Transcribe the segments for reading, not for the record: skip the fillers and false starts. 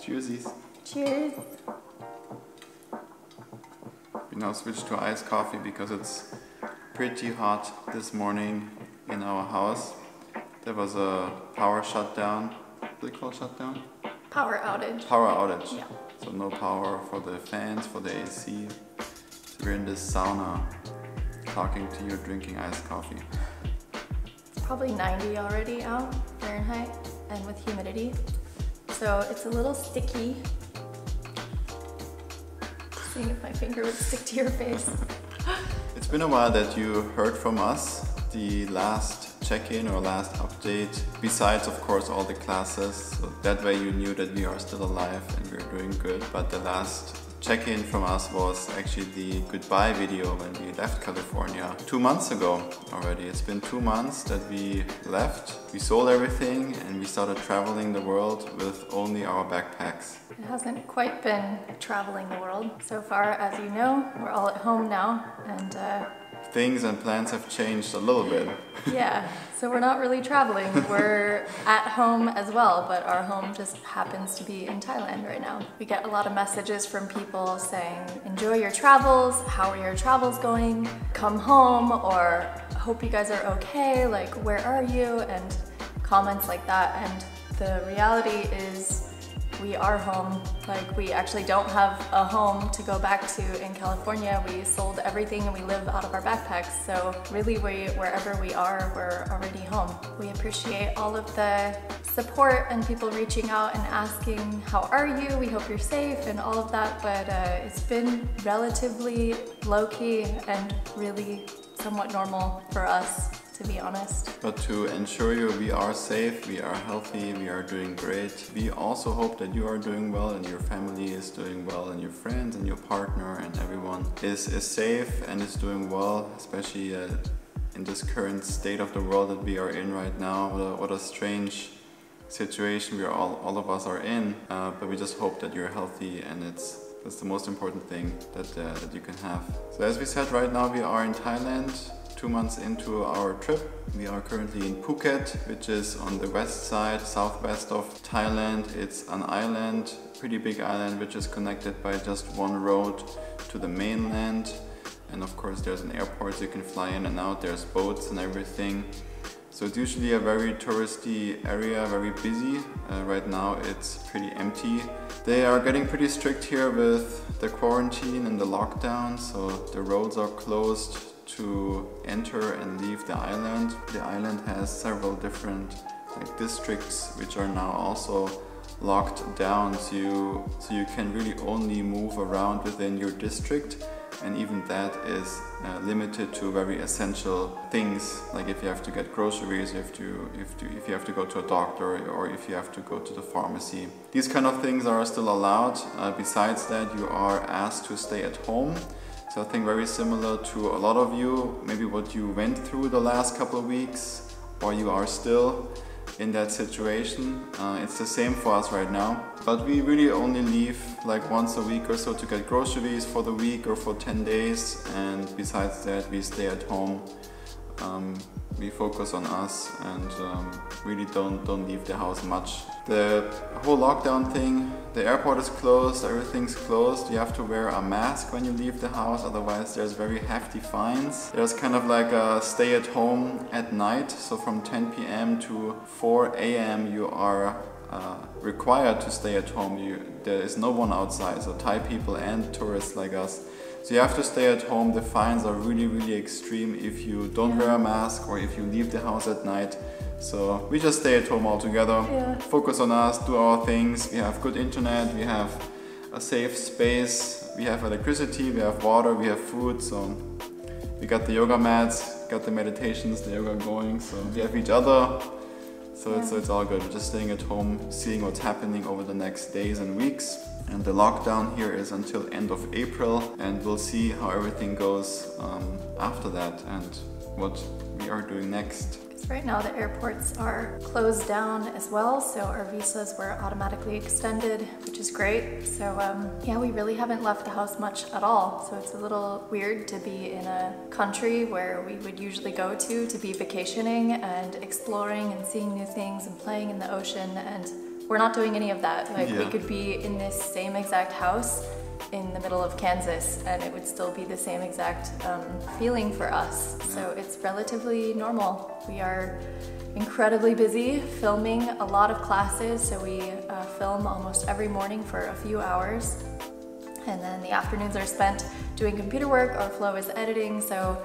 Cheersies. Cheers. We now switch to iced coffee because it's pretty hot this morning in our house. There was a power shutdown. What do they call shutdown? Power outage. Power outage. Yeah. So no power for the fans, for the AC. So we're in this sauna, talking to you, drinking iced coffee. It's probably 90 already out Fahrenheit and with humidity. So it's a little sticky. Seeing if my finger would stick to your face. It's been a while that you heard from us. The last check-in or last update, besides of course all the classes, so that way you knew that we are still alive and we're doing good. But the last check-in from us was actually the goodbye video when we left California 2 months ago already. It's been 2 months that we left. We sold everything and we started traveling the world with only our backpacks. It hasn't quite been traveling the world. So far, as you know, we're all at home now and things and plans have changed a little bit. Yeah, so we're not really traveling. We're at home as well, but our home just happens to be in Thailand right now. We get a lot of messages from people saying, enjoy your travels, how are your travels going, come home, or hope you guys are okay, like where are you, and comments like that. And the reality is we are home. Like, we actually don't have a home to go back to in California. We sold everything and we live out of our backpacks. So really, wherever we are, we're already home. We appreciate all of the support and people reaching out and asking, how are you? We hope you're safe and all of that. But it's been relatively low-key and really somewhat normal for us, to be honest. But to ensure you we are safe, we are healthy, we are doing great. We also hope that you are doing well and your family is doing well and your friends and your partner and everyone is safe and is doing well, especially in this current state of the world that we are in right now. What a strange situation all of us are in, but we just hope that you're healthy, and that's the most important thing that you can have. So as we said, right now we are in Thailand. 2 months into our trip. We are currently in Phuket, which is on the west side, southwest of Thailand. It's an island, pretty big island, which is connected by just one road to the mainland. And of course there's an airport, so you can fly in and out, there's boats and everything. So it's usually a very touristy area, very busy. Right now it's pretty empty. They are getting pretty strict here with the quarantine and the lockdown, so the roads are closed to enter and leave the island. The island has several different districts which are now also locked down, so you can really only move around within your district, and even that is limited to very essential things, like if you have to get groceries, if you have to go to a doctor, or if you have to go to the pharmacy. These kind of things are still allowed. Besides that, you are asked to stay at home. So I think very similar to a lot of you, maybe what you went through the last couple of weeks, or you are still in that situation. It's the same for us right now. But we really only leave like once a week or so to get groceries for the week or for 10 days. And besides that, we stay at home. We focus on us and really don't leave the house much. The whole lockdown thing, the airport is closed, everything's closed. You have to wear a mask when you leave the house, otherwise there's very hefty fines. There's kind of like a stay at home at night, so from 10 p.m. to 4 a.m. you are required to stay at home. There is no one outside, so Thai people and tourists like us. So you have to stay at home. The fines are really extreme if you don't wear a mask or if you leave the house at night. So we just stay at home altogether, focus on us, do our things. We have good internet, we have a safe space, we have electricity, we have water, we have food. So we got the yoga mats, got the meditations, the yoga going. So we have each other. So it's all good. We're just staying at home, seeing what's happening over the next days and weeks. And the lockdown here is until end of April, and we'll see how everything goes after that and what we are doing next. Right now the airports are closed down as well, so our visas were automatically extended, which is great. So yeah, we really haven't left the house much at all. So it's a little weird to be in a country where we would usually go to be vacationing and exploring and seeing new things and playing in the ocean, and we're not doing any of that. Like we Yeah. could be in this same exact house in the middle of Kansas and it would still be the same exact feeling for us. So it's relatively normal. We are incredibly busy filming a lot of classes, so we film almost every morning for a few hours, and then the afternoons are spent doing computer work. Our Flo is editing, so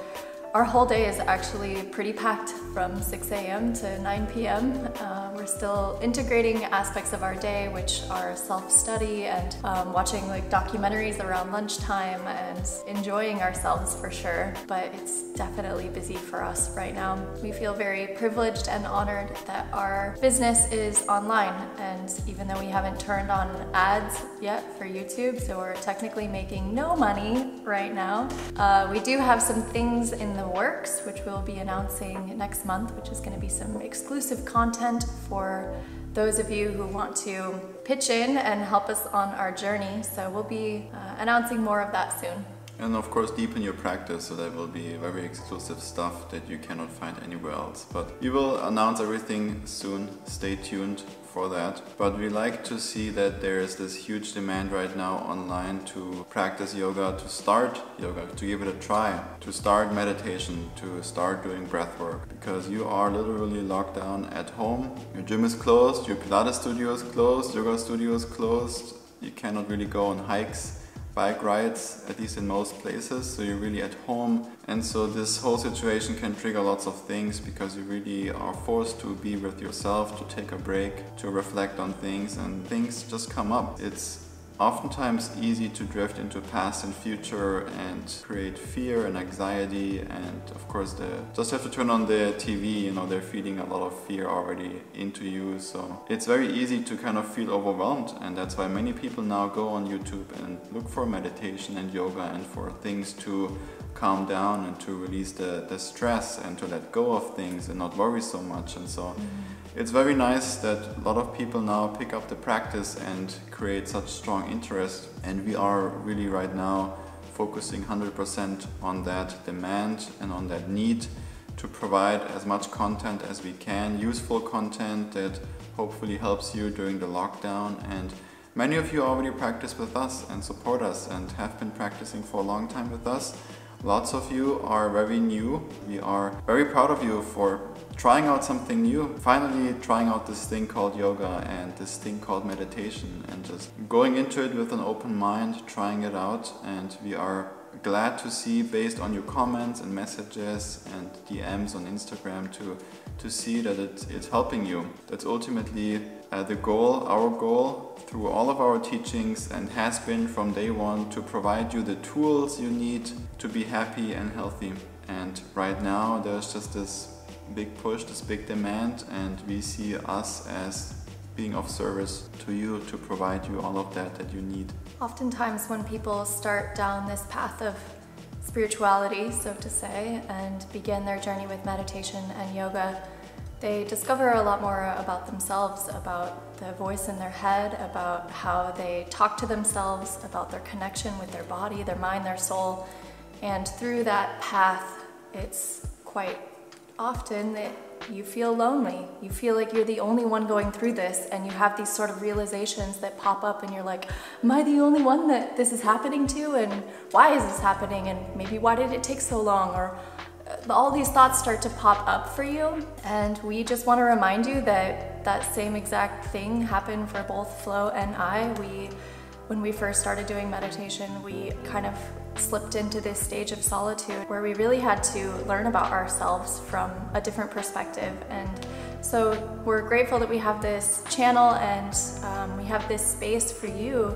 our whole day is actually pretty packed from 6 a.m. to 9 p.m. We're still integrating aspects of our day, which are self-study and watching like documentaries around lunchtime and enjoying ourselves for sure. But it's definitely busy for us right now. We feel very privileged and honored that our business is online. And even though we haven't turned on ads yet for YouTube, so we're technically making no money right now, we do have some things in the works, which we'll be announcing next month, which is going to be some exclusive content for those of you who want to pitch in and help us on our journey. So we'll be announcing more of that soon. And of course deepen your practice, so that will be very exclusive stuff that you cannot find anywhere else. But we will announce everything soon, stay tuned for that. But we like to see that there is this huge demand right now online to practice yoga, to start yoga, to give it a try, to start meditation, to start doing breath work, because you are literally locked down at home. Your gym is closed, your Pilates studio is closed, yoga studio is closed, you cannot really go on hikes, bike rides, at least in most places, so you're really at home. And so this whole situation can trigger lots of things, because you really are forced to be with yourself, to take a break, to reflect on things, and things just come up. It's oftentimes easy to drift into past and future and create fear and anxiety, and of course just have to turn on the TV, you know, they're feeding a lot of fear already into you, so it's very easy to kind of feel overwhelmed. And that's why many people now go on YouTube and look for meditation and yoga and for things to calm down and to release the stress and to let go of things and not worry so much. And so it's very nice that a lot of people now pick up the practice and create such strong interest, and we are really right now focusing 100% on that demand and on that need to provide as much content as we can, useful content that hopefully helps you during the lockdown. And many of you already practice with us and support us and have been practicing for a long time with us. Lots of you are very new. We are very proud of you for trying out something new, finally trying out this thing called yoga and this thing called meditation, and just going into it with an open mind, trying it out. And we are glad to see, based on your comments and messages and DMs on Instagram, to see that it's helping you. That's ultimately the goal, our goal through all of our teachings, and has been from day one, to provide you the tools you need to be happy and healthy. And right now there's just this big push, this big demand, and we see us as being of service to you to provide you all of that you need. Oftentimes when people start down this path of spirituality, so to say, and begin their journey with meditation and yoga, they discover a lot more about themselves, about the voice in their head, about how they talk to themselves, about their connection with their body, their mind, their soul. And through that path, it's quite often that you feel lonely. You feel like you're the only one going through this, and you have these sort of realizations that pop up, and you're like, am I the only one that this is happening to? And why is this happening? And maybe why did it take so long? Or all these thoughts start to pop up for you. And we just want to remind you that that same exact thing happened for both Flo and I. When we first started doing meditation, we kind of slipped into this stage of solitude where we really had to learn about ourselves from a different perspective. And so we're grateful that we have this channel and we have this space for you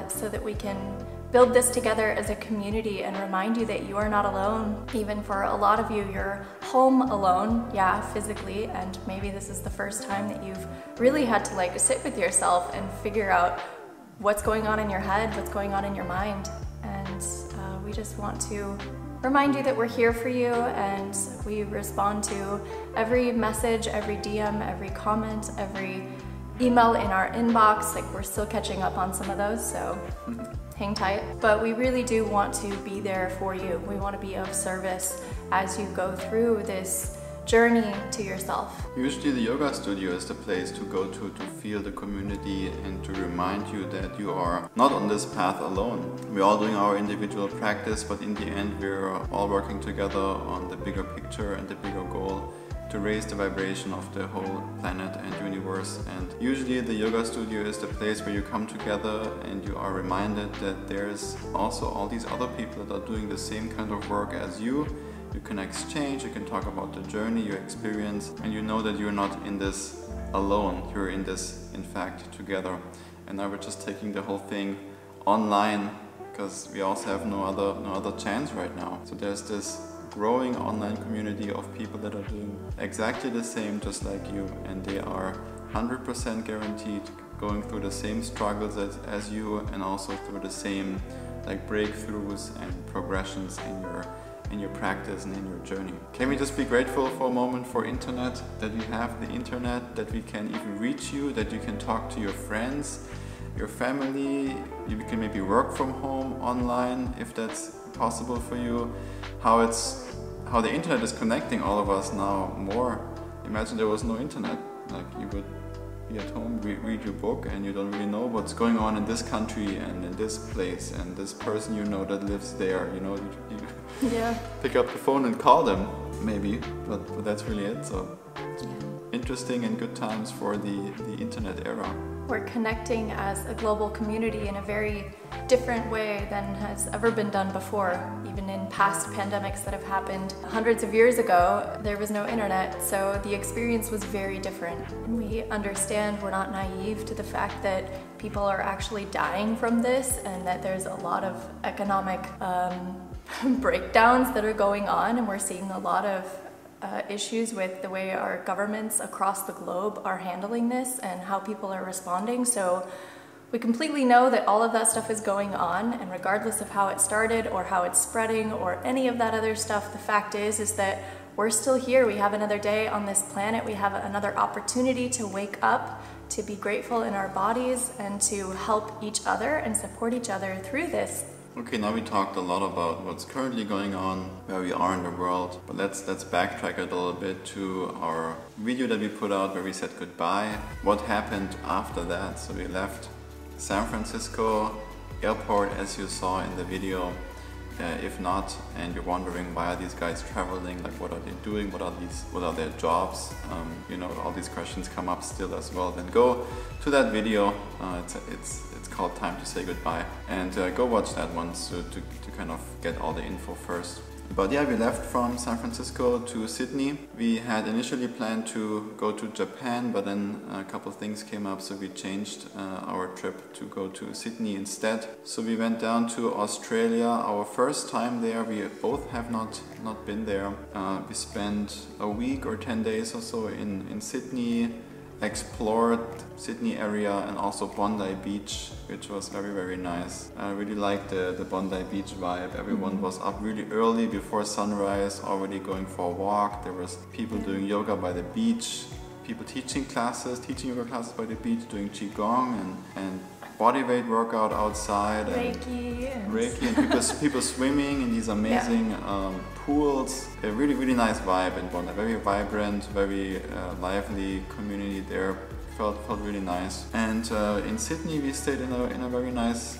so that we can build this together as a community and remind you that you are not alone. Even for a lot of you, you're home alone, yeah, physically, and maybe this is the first time that you've really had to like sit with yourself and figure out what's going on in your head, what's going on in your mind. And we just want to remind you that we're here for you, and we respond to every message, every DM, every comment, every email in our inbox. Like, we're still catching up on some of those, so hang tight. But we really do want to be there for you. We want to be of service as you go through this journey to yourself. Usually the yoga studio is the place to go to feel the community and to remind you that you are not on this path alone. We're all doing our individual practice, but in the end we're all working together on the bigger picture and the bigger goal to raise the vibration of the whole planet and universe. And usually the yoga studio is the place where you come together and you are reminded that there's also all these other people that are doing the same kind of work as you. You can exchange, you can talk about the journey, your experience, and you know that you're not in this alone, you're in this in fact together. And now we're just taking the whole thing online because we also have no other chance right now. So there's this growing online community of people that are doing exactly the same just like you, and they are 100% guaranteed going through the same struggles as you, and also through the same like breakthroughs and progressions in your practice and in your journey. Can we just be grateful for a moment for internet, that we have the internet, that we can even reach you, that you can talk to your friends, your family, you can maybe work from home online if that's possible for you, how the internet is connecting all of us now more. Imagine there was no internet, like you would be at home, read your book, and you don't really know what's going on in this country and in this place and this person you know that lives there, you know, you Yeah. pick up the phone and call them maybe, but that's really it. So interesting and good times for the internet era. We're connecting as a global community in a very different way than has ever been done before. Even in past pandemics that have happened hundreds of years ago, there was no internet, so the experience was very different. And we understand, we're not naive to the fact that people are actually dying from this and that there's a lot of economic breakdowns that are going on, and we're seeing a lot of issues with the way our governments across the globe are handling this and how people are responding. So we completely know that all of that stuff is going on, and regardless of how it started or how it's spreading or any of that other stuff, the fact is that we're still here. We have another day on this planet. We have another opportunity to wake up, to be grateful in our bodies, and to help each other and support each other through this. Okay, now we talked a lot about what's currently going on, where we are in the world, but let's backtrack a little bit to our video that we put out where we said goodbye. What happened after that? So we left San Francisco airport, as you saw in the video. If not, and you're wondering why are these guys traveling, like what are they doing, what are their jobs, you know, all these questions come up still as well, then go to that video. It's called Time to Say Goodbye, and go watch that one to kind of get all the info first. But yeah, we left from San Francisco to Sydney. We had initially planned to go to Japan, but then a couple of things came up, so we changed our trip to go to Sydney instead. So we went down to Australia, our first time there. We both have not been there. We spent a week or 10 days or so in Sydney, explored Sydney area and also Bondi Beach, which was very, very nice. I really liked the Bondi Beach vibe. Everyone was up really early before sunrise, already going for a walk. There was people doing yoga by the beach, people teaching yoga classes by the beach, doing Qigong and bodyweight workout outside, Reiki and people swimming in these amazing pools. A really, really nice vibe in Bondi. Very vibrant, very lively community there. Felt really nice. And in Sydney we stayed in a very nice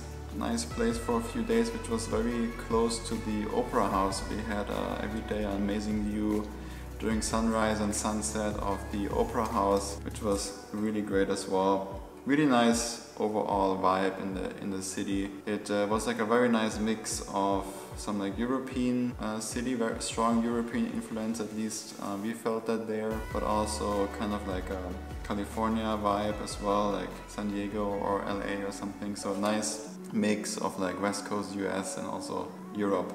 place for a few days, which was very close to the Opera House. We had every day an amazing view during sunrise and sunset of the Opera House, which was really great as well. Really nice overall vibe in the city. It was like a very nice mix of some like European city, very strong European influence, at least we felt that there, but also kind of like a California vibe as well, like San Diego or LA or something. So a nice mix of like West Coast US and also Europe.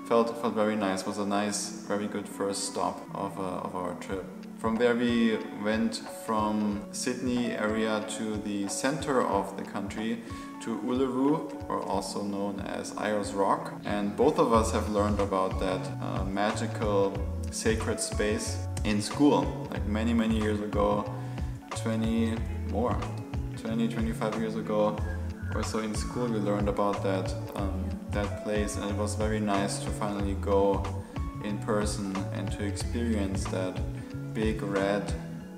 Felt very nice. Was a nice, very good first stop of our trip. From there we went from Sydney area to the center of the country, to Uluru, or also known as Ayers Rock. And both of us have learned about that magical sacred space in school, like many years ago, 25 years ago or so in school we learned about that place, and it was very nice to finally go in person and to experience that big red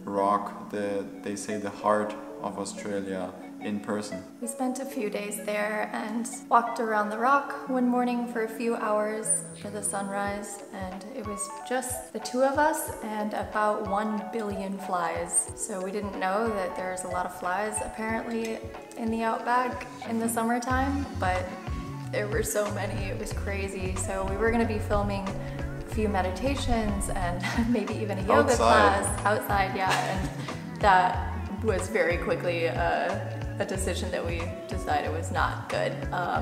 rock, they say the heart of Australia, in person. We spent a few days there and walked around the rock one morning for a few hours for the sunrise, and it was just the two of us and about 1 billion flies. So we didn't know that there's a lot of flies apparently in the outback in the summertime, but there were so many, it was crazy. So we were going to be filming a few meditations and maybe even a yoga class outside, yeah, and that was very quickly a decision that we decided was not good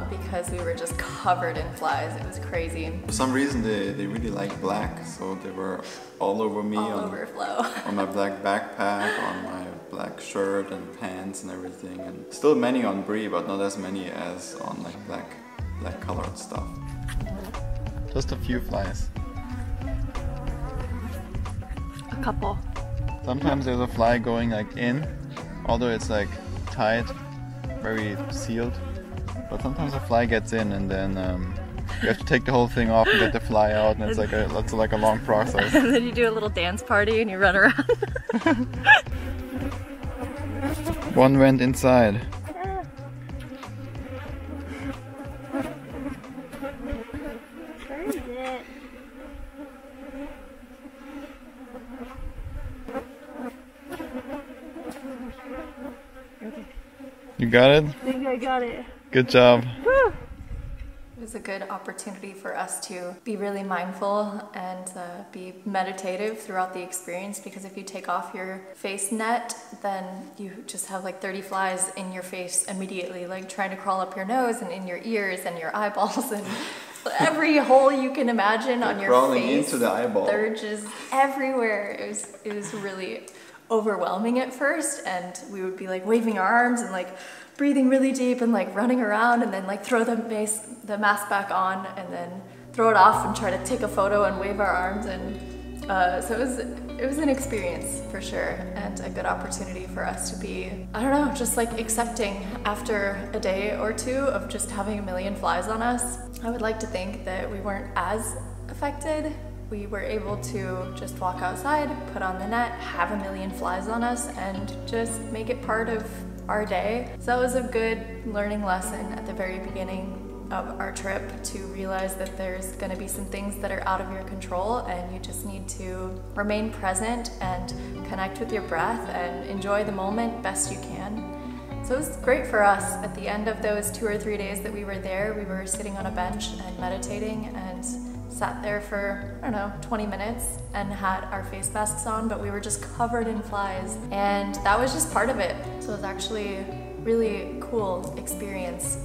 because we were just covered in flies. It was crazy. For some reason they really like black, so they were all over me, on my black backpack, on my black shirt and pants and everything, and still many on Brie, but not as many as on like black colored stuff. Just a few flies. A couple. Sometimes there's a fly going like in, although it's like tight, very sealed, but sometimes a fly gets in and then you have to take the whole thing off and get the fly out, and it's like a long process. And then you do a little dance party and you run around. One went inside. Where is it? You got it? I think I got it. Good job. Woo! It was a good opportunity for us to be really mindful and be meditative throughout the experience, because if you take off your face net, then you just have like 30 flies in your face immediately, like trying to crawl up your nose and in your ears and your eyeballs and every hole you can imagine on your crawling face. Into the eyeball. They're just everywhere. It was really overwhelming at first, and we would be like waving our arms and like breathing really deep and like running around, and then like throw the mask back on and then throw it off and try to take a photo and wave our arms, and so it was an experience for sure, and a good opportunity for us to be, I don't know, just like accepting after a day or two of just having a million flies on us. I would like to think that we weren't as affected. We were able to just walk outside, put on the net, have a million flies on us, and just make it part of our day. So that was a good learning lesson at the very beginning of our trip, to realize that there's gonna be some things that are out of your control, and you just need to remain present and connect with your breath and enjoy the moment best you can. So it was great for us. At the end of those 2 or 3 days that we were there, we were sitting on a bench and meditating, and sat there for, I don't know, 20 minutes and had our face masks on, but we were just covered in flies, and that was just part of it. So it was actually a really cool experience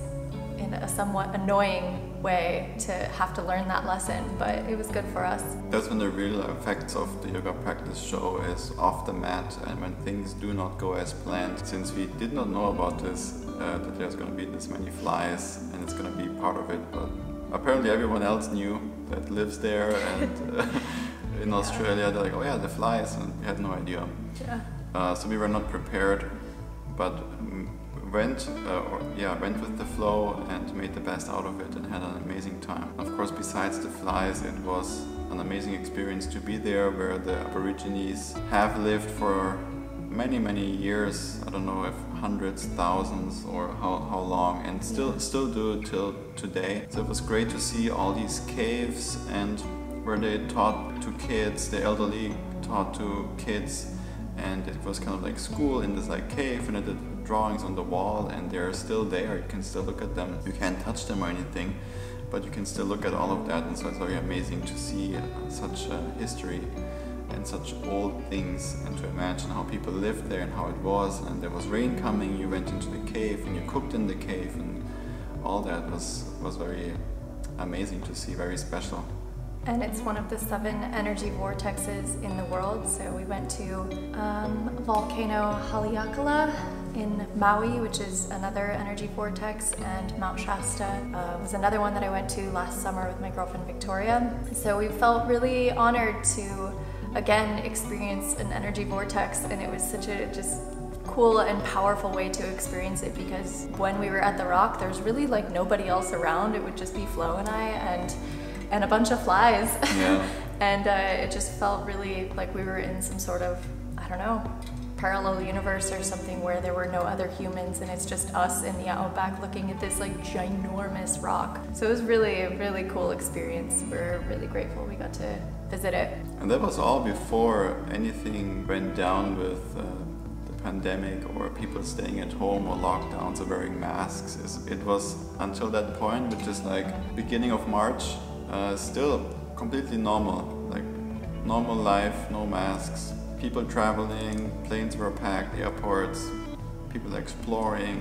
in a somewhat annoying way to have to learn that lesson, but it was good for us. That's when the real effects of the yoga practice show, is off the mat, and when things do not go as planned. Since we did not know about this, that there's going to be this many flies and it's going to be part of it, but apparently everyone else knew that lives there, and in Australia they're like, oh yeah, the flies, and we had no idea. Yeah. So we were not prepared, but went with the flow and made the best out of it and had an amazing time. Of course, besides the flies, it was an amazing experience to be there, where the Aborigines have lived for many years. I don't know if hundreds, thousands, or how long, and still do till today. So it was great to see all these caves, and where they taught to kids, the elderly taught to kids, and it was kind of like school in this like cave, and I did drawings on the wall, and they're still there. You can still look at them. You can't touch them or anything, but you can still look at all of that, and so it's very amazing to see such history and such old things, and to imagine how people lived there and how it was. And there was rain coming, you went into the cave and you cooked in the cave, and all that was very amazing to see, very special. And it's one of the 7 energy vortexes in the world. So we went to volcano Haleakala in Maui, which is another energy vortex, and Mount Shasta was another one that I went to last summer with my girlfriend Victoria. So we felt really honored to again experience an energy vortex, and it was such a just cool and powerful way to experience it, because when we were at the rock, there's really like nobody else around. It would just be Flo and I and a bunch of flies. Yeah. And it just felt really like we were in some sort of, I don't know, parallel universe or something where there were no other humans and it's just us in the outback looking at this like ginormous rock. So it was really a really cool experience. We're really grateful we got to visit it. And that was all before anything went down with the pandemic or people staying at home or lockdowns or wearing masks. It was until that point, which is like beginning of March, still completely normal. Like normal life, no masks. People traveling, planes were packed, airports, people exploring,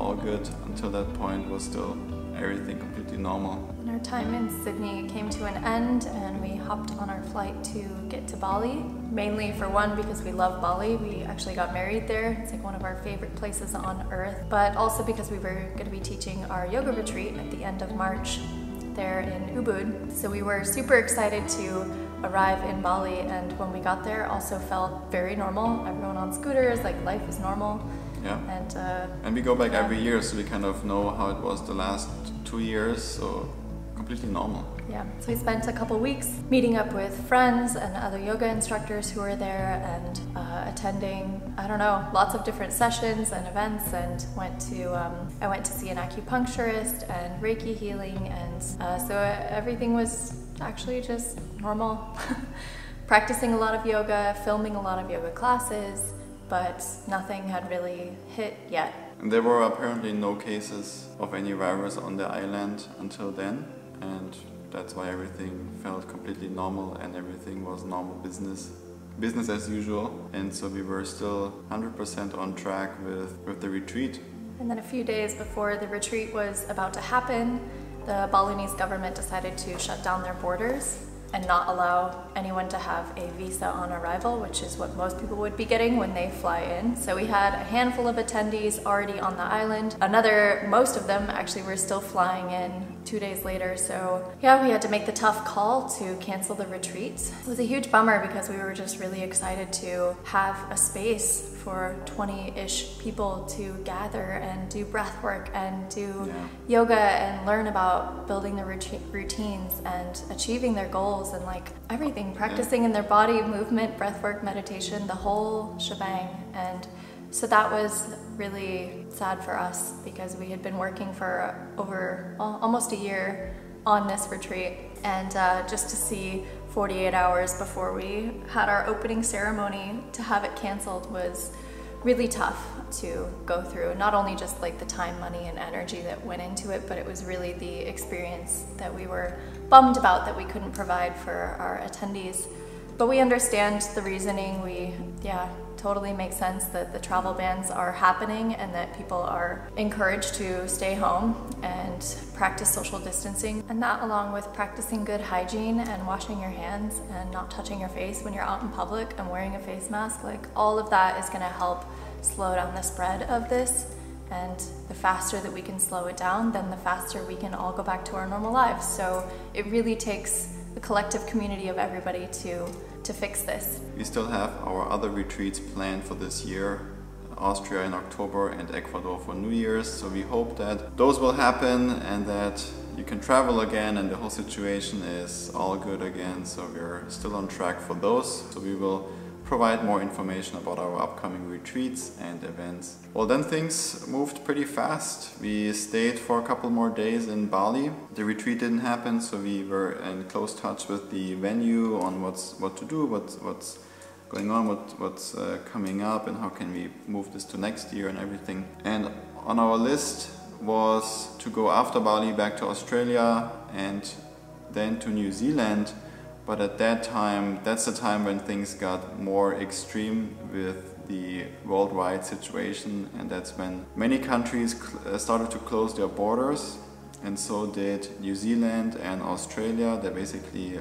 all good. Until that point was still everything completely normal. And our time in Sydney came to an end and we hopped on our flight to get to Bali. Mainly for one, because we love Bali. We actually got married there. It's like one of our favorite places on earth. But also because we were going to be teaching our yoga retreat at the end of March there in Ubud. So we were super excited to arrive in Bali, and when we got there also felt very normal. Everyone on scooters, like life is normal. Yeah. And we go back every year, so we kind of know how it was the last 2 years, so completely normal. Yeah, so we spent a couple weeks meeting up with friends and other yoga instructors who were there and attending, I don't know, lots of different sessions and events, and I went to see an acupuncturist and Reiki healing, and so everything was actually just normal. Practicing a lot of yoga, filming a lot of yoga classes, but nothing had really hit yet. And there were apparently no cases of any virus on the island until then, and that's why everything felt completely normal and everything was normal business as usual. And so we were still 100% on track with the retreat. And then a few days before the retreat was about to happen, the Balinese government decided to shut down their borders and not allow anyone to have a visa on arrival, which is what most people would be getting when they fly in. So we had a handful of attendees already on the island. Most of them actually were still flying in 2 days later. So yeah, we had to make the tough call to cancel the retreat. It was a huge bummer because we were just really excited to have a space for 20-ish people to gather and do breath work and do yoga and learn about building their routines and achieving their goals and like everything, practicing in their body, movement, breath work, meditation, the whole shebang. And so that was really sad for us because we had been working for over almost a year on this retreat, and just to see 48 hours before we had our opening ceremony to have it canceled was really tough to go through. Not only just like the time, money, and energy that went into it, but it was really the experience that we were bummed about that we couldn't provide for our attendees. But we understand the reasoning. Totally makes sense that the travel bans are happening and that people are encouraged to stay home and practice social distancing. And that, along with practicing good hygiene and washing your hands and not touching your face when you're out in public and wearing a face mask, like all of that is gonna help slow down the spread of this. And the faster that we can slow it down, then the faster we can all go back to our normal lives. So it really takes a collective community of everybody to fix this. We still have our other retreats planned for this year, Austria in October and Ecuador for New Year's. So we hope that those will happen and that you can travel again and the whole situation is all good again. So we're still on track for those. So we will provide more information about our upcoming retreats and events. Well, then things moved pretty fast. We stayed for a couple more days in Bali. The retreat didn't happen, so we were in close touch with the venue on what to do, what's going on, what's coming up, and how can we move this to next year and everything. And on our list was to go after Bali back to Australia and then to New Zealand. But at that time, that's the time when things got more extreme with the worldwide situation, and that's when many countries started to close their borders, and so did New Zealand and Australia. They basically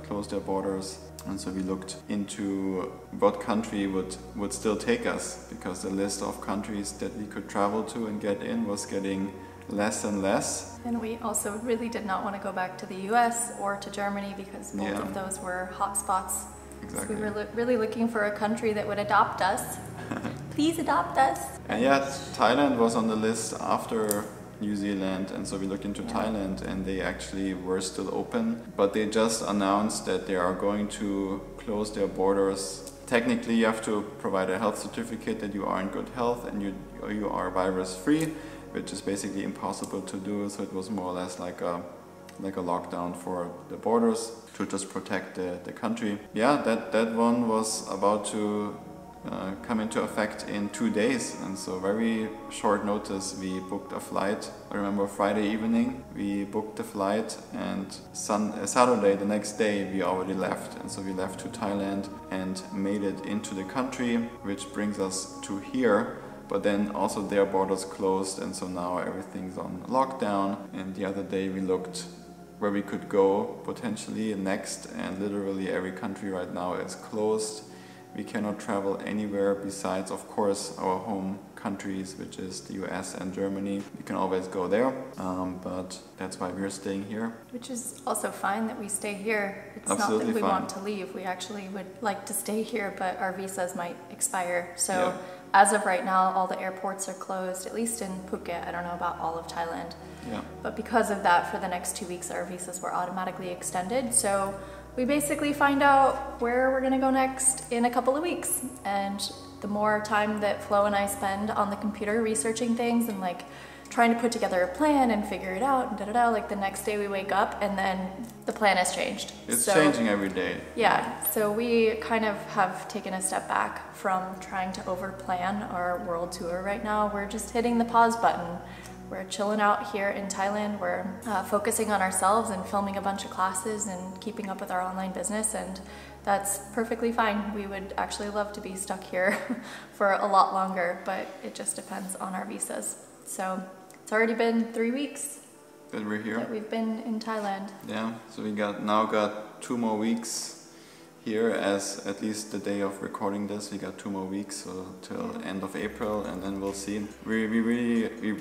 closed their borders, and so we looked into what country would still take us, because the list of countries that we could travel to and get in was getting less and less. And we also really did not want to go back to the US or to Germany because both of those were hot spots. Exactly. So we were really looking for a country that would adopt us. Please adopt us. And yeah, Thailand was on the list after New Zealand, and so we looked into Thailand, and they actually were still open, but they just announced that they are going to close their borders. Technically, you have to provide a health certificate that you are in good health and you are virus free, which is basically impossible to do. So it was more or less like a lockdown for the borders to just protect the country. Yeah, that one was about to come into effect in 2 days, and so very short notice we booked a flight. I remember Friday evening we booked the flight, and Saturday, the next day, we already left, and so we left to Thailand and made it into the country, which brings us to here. But then also their borders closed, and so now everything's on lockdown. And the other day we looked where we could go potentially next, and literally every country right now is closed. We cannot travel anywhere besides, of course, our home countries, which is the US and Germany. You can always go there, but that's why we're staying here. Which is also fine that we stay here. It's Absolutely not that we fine. want to leave. We actually would like to stay here, but our visas might expire. So Yeah. as of right now, all the airports are closed, at least in Phuket. I don't know about all of Thailand. Yeah. But because of that, for the next 2 weeks, our visas were automatically extended. So we basically find out where we're gonna go next in a couple of weeks. And the more time that Flo and I spend on the computer researching things and like trying to put together a plan and figure it out and da-da-da, like the next day we wake up and then the plan has changed. It's changing every day. Yeah, so we kind of have taken a step back from trying to over-plan our world tour right now. We're just hitting the pause button. We're chilling out here in Thailand. We're focusing on ourselves and filming a bunch of classes and keeping up with our online business, and that's perfectly fine. We would actually love to be stuck here for a lot longer, but it just depends on our visas. So it's already been 3 weeks That we're here. that we've been in Thailand. Yeah, so we now got 2 more weeks here, as at least the day of recording this, we got 2 more weeks, so till end of April, and then we'll see. We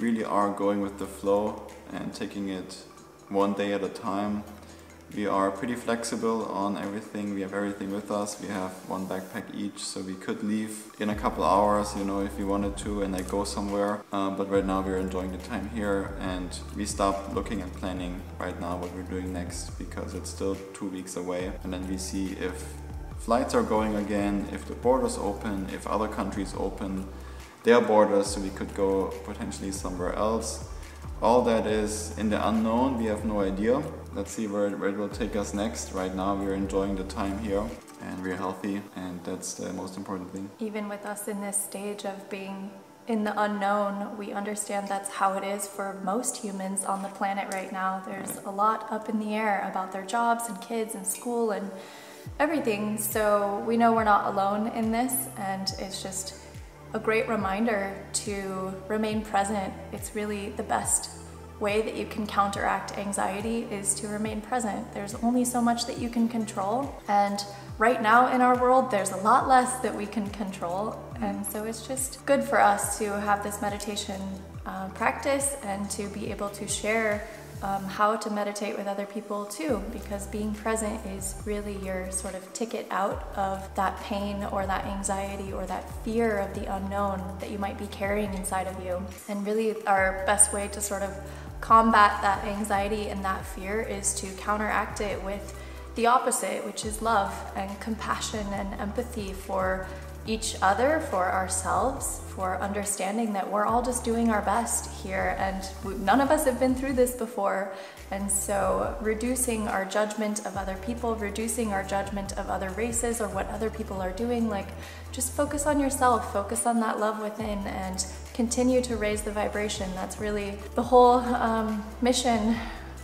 really are going with the flow and taking it one day at a time. We are pretty flexible on everything. We have everything with us. We have one backpack each, so we could leave in a couple hours, you know, if we wanted to, and like go somewhere. But right now we're enjoying the time here, and we stopped looking and planning right now what we're doing next, because it's still 2 weeks away. And then we see if flights are going again, if the borders open, if other countries open their borders, so we could go potentially somewhere else. All that is in the unknown. We have no idea. Let's see where it will take us next. Right now we're enjoying the time here, and we're healthy, and that's the most important thing. Even with us in this stage of being in the unknown, we understand that's how it is for most humans on the planet right now. There's a lot up in the air about their jobs and kids and school and everything. So we know we're not alone in this, and it's just a great reminder to remain present. It's really the best way that you can counteract anxiety is to remain present. There's only so much that you can control, and right now in our world there's a lot less that we can control, and so it's just good for us to have this meditation practice and to be able to share how to meditate with other people too, because being present is really your sort of ticket out of that pain or that anxiety or that fear of the unknown that you might be carrying inside of you. And really our best way to sort of combat that anxiety and that fear is to counteract it with the opposite, which is love and compassion and empathy for each other, for ourselves, for understanding that we're all just doing our best here, and none of us have been through this before. And so reducing our judgment of other people, reducing our judgment of other races or what other people are doing, like just focus on yourself, focus on that love within, and continue to raise the vibration. That's really the whole mission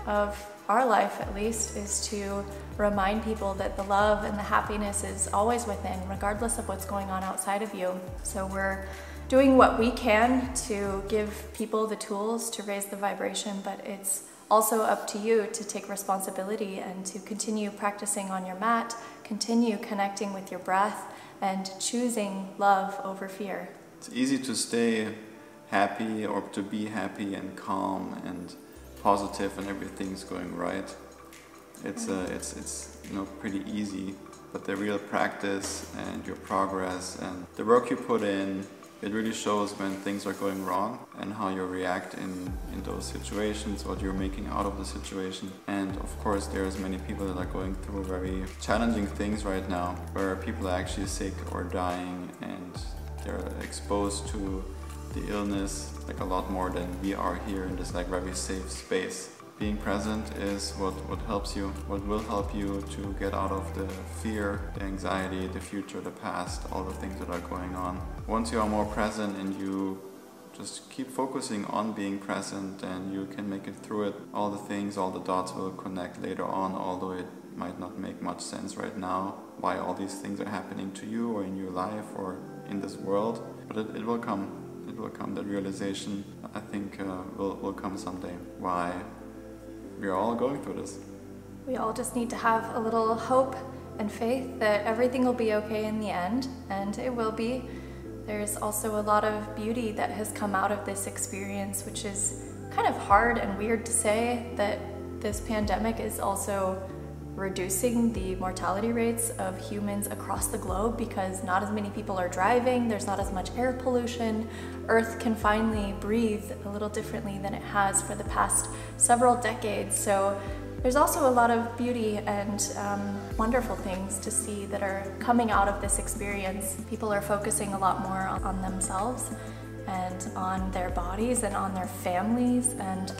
of our life, at least, is to remind people that the love and the happiness is always within, regardless of what's going on outside of you. So we're doing what we can to give people the tools to raise the vibration, but it's also up to you to take responsibility and to continue practicing on your mat, continue connecting with your breath, and choosing love over fear. It's easy to stay happy or to be happy and calm and positive and everything's going right. It's you know, pretty easy, but the real practice and your progress and the work you put in It really shows when things are going wrong and how you react in those situations, what you're making out of the situation. And of course there's many people that are going through very challenging things right now, where people are actually sick or dying and they're exposed to the illness like a lot more than we are here in this like very safe space. Being present is what helps you, what will help you to get out of the fear, the anxiety, the future, the past, all the things that are going on. Once you are more present and you just keep focusing on being present, and you can make it through it. All the things, all the dots will connect later on, although it might not make much sense right now why all these things are happening to you or in your life or in this world. But it will come. It will come. That realization, I think, will come someday. Why we're all going through this. We all just need to have a little hope and faith that everything will be okay in the end, and it will be. There's also a lot of beauty that has come out of this experience, which is kind of hard and weird to say, that this pandemic is also reducing the mortality rates of humans across the globe because not as many people are driving, there's not as much air pollution. Earth can finally breathe a little differently than it has for the past several decades. So there's also a lot of beauty and wonderful things to see that are coming out of this experience. People are focusing a lot more on themselves and on their bodies and on their families, and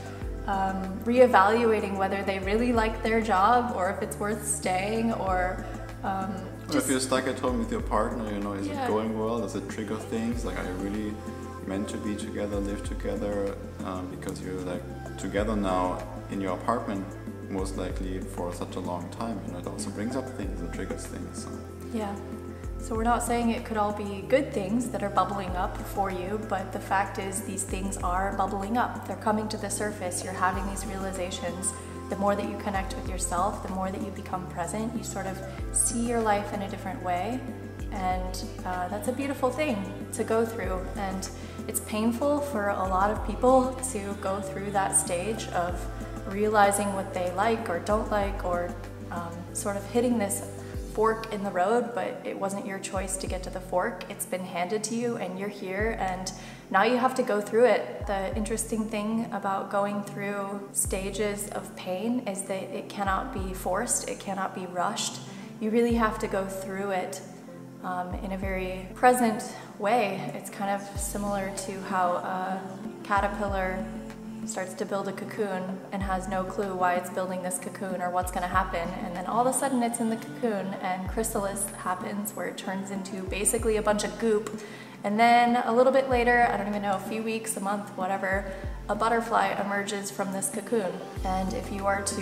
reevaluating whether they really like their job or if it's worth staying, or if you're stuck at home with your partner, you know, is it going well? Does it trigger things? Like, are you really meant to be together, live together, because you're like together now in your apartment most likely for such a long time, and it also brings up things and triggers things. So. Yeah. So we're not saying it could all be good things that are bubbling up for you, but the fact is these things are bubbling up. They're coming to the surface. You're having these realizations. The more that you connect with yourself, the more that you become present, you sort of see your life in a different way. And that's a beautiful thing to go through. And it's painful for a lot of people to go through that stage of realizing what they like or don't like, or sort of hitting this fork in the road, but it wasn't your choice to get to the fork. It's been handed to you and you're here, and now you have to go through it. The interesting thing about going through stages of pain is that it cannot be forced, it cannot be rushed. You really have to go through it in a very present way. It's kind of similar to how a caterpillar starts to build a cocoon and has no clue why it's building this cocoon or what's going to happen, and then all of a sudden it's in the cocoon and chrysalis happens, where it turns into basically a bunch of goop, and then a little bit later, I don't even know, a few weeks, a month, whatever, a butterfly emerges from this cocoon. And if you are to,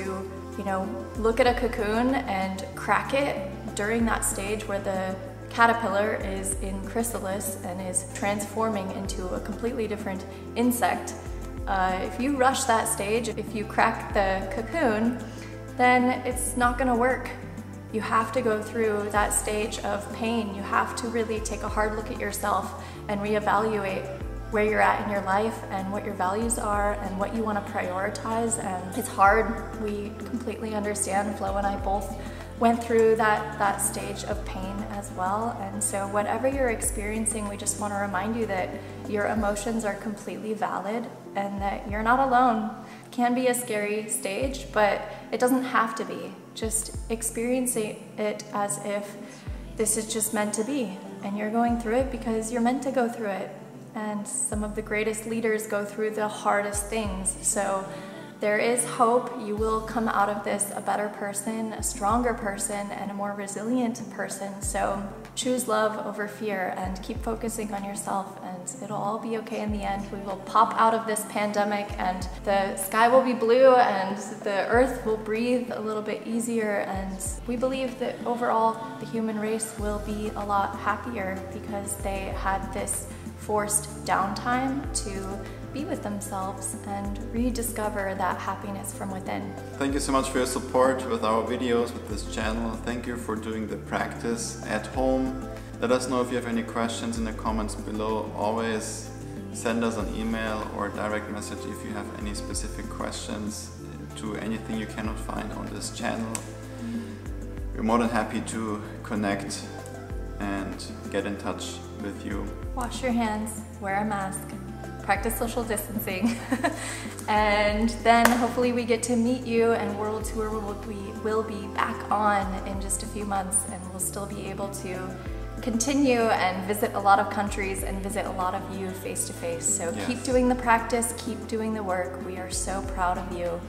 you know, look at a cocoon and crack it during that stage where the caterpillar is in chrysalis and is transforming into a completely different insect, if you rush that stage, if you crack the cocoon, then it's not going to work. You have to go through that stage of pain. You have to really take a hard look at yourself and reevaluate where you're at in your life and what your values are and what you want to prioritize. And it's hard. We completely understand. Flo and I both went through that stage of pain as well. And so whatever you're experiencing, we just want to remind you that your emotions are completely valid and that you're not alone. It can be a scary stage, but it doesn't have to be. Just experiencing it as if this is just meant to be, and you're going through it because you're meant to go through it. And some of the greatest leaders go through the hardest things. So there is hope. You will come out of this a better person, a stronger person, and a more resilient person. So choose love over fear and keep focusing on yourself, and it'll all be okay in the end. We will pop out of this pandemic and the sky will be blue and the earth will breathe a little bit easier, and we believe that overall the human race will be a lot happier because they had this forced downtime to be with themselves and rediscover that happiness from within. Thank you so much for your support with our videos, with this channel. Thank you for doing the practice at home. Let us know if you have any questions in the comments below. Always send us an email or direct message if you have any specific questions to anything you cannot find on this channel. We're more than happy to connect and get in touch with you. Wash your hands, wear a mask, practice social distancing, and then hopefully we get to meet you, and World Tour will be back on in just a few months, and we'll still be able to continue and visit a lot of countries and visit a lot of you face to face. So Yes. Keep doing the practice, keep doing the work. We are so proud of you.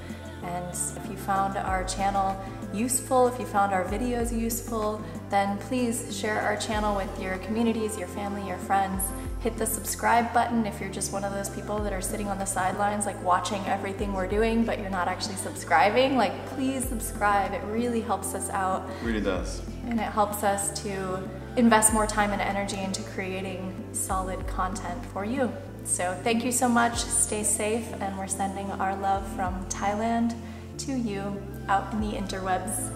And if you found our channel useful, if you found our videos useful, then please share our channel with your communities, your family, your friends. Hit the subscribe button if you're just one of those people that are sitting on the sidelines, like watching everything we're doing, but you're not actually subscribing. Like, please subscribe. It really helps us out. Really does. And it helps us to invest more time and energy into creating solid content for you. So thank you so much, stay safe, and we're sending our love from Thailand to you out in the interwebs.